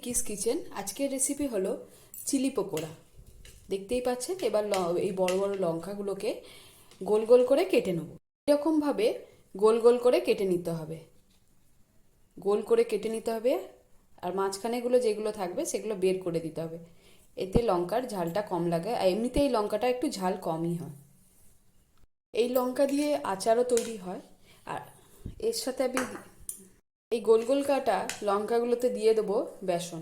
Kiss kitchen আজকের recipe হলো chilli pakora. দেখতেই পাচ্ছেন। এবার এই বড় বড় লঙ্কাগুলোকে গোল গোল করে কেটে নেব। এরকমভাবে গোল গোল করে কেটে নিতে হবে, গোল করে কেটে নিতে হবে। আর মাঝখানেগুলো যেগুলো থাকবে সেগুলো বের করে দিতে হবে। এতে লঙ্কার ঝালটা কম লাগে, আর এমনিতে এই লঙ্কাটা একটু ঝাল কমই হয়। এই লঙ্কা দিয়ে আচারও তৈরি হয়। আর এর সাথে আমি এই গোল গোল কাটা লঙ্কাগুলোতে দিয়ে দেবো বেসন।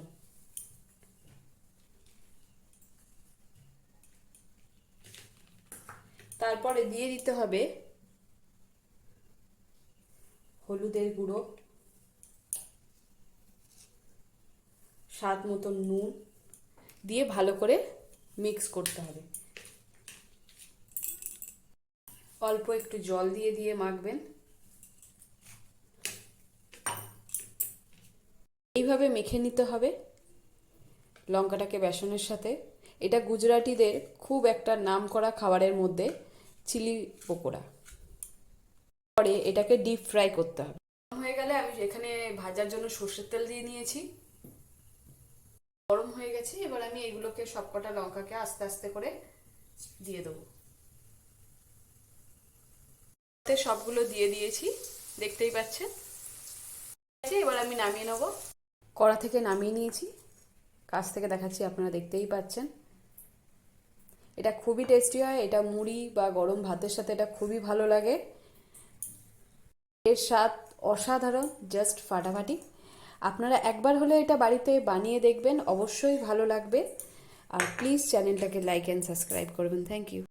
তারপরে দিয়ে দিতে হবে হলুদের গুঁড়ো, স্বাদ মতো নুন দিয়ে ভালো করে মিক্স করতে হবে। অল্প একটু জল দিয়ে দিয়ে মাখবেন। এইভাবে মেখে নিতে হবে লঙ্কাটাকে বেসনের সাথে। এটা গুজরাটিদের খুব একটা নামকরা খাবারের মধ্যে চিলি পকোড়া। পরে এটাকে ডিপ ফ্রাই করতে হবে। হয়ে গেলে আমি এখানে ভাজার জন্য সর্ষের তেল দিয়ে নিয়েছি। গরম হয়ে গেছে, এবার আমি এগুলোকে সবকটা লঙ্কাকে আস্তে আস্তে করে দিয়ে দেবো। সবগুলো দিয়ে দিয়েছি, দেখতেই পাচ্ছেন। এবার আমি নামিয়ে নেব। কড়া থেকে নামিয়ে নিয়েছি, কাছ থেকে দেখাচ্ছি, আপনারা দেখতেই পাচ্ছেন। এটা খুবই টেস্টি হয়। এটা মুড়ি বা গরম ভাতের সাথে এটা খুবই ভালো লাগে। এর স্বাদ অসাধারণ, জাস্ট ফাটাফাটি। আপনারা একবার হলে এটা বাড়িতে বানিয়ে দেখবেন, অবশ্যই ভালো লাগবে। আর প্লিজ চ্যানেলটাকে লাইক অ্যান্ড সাবস্ক্রাইব করবেন। Thank you.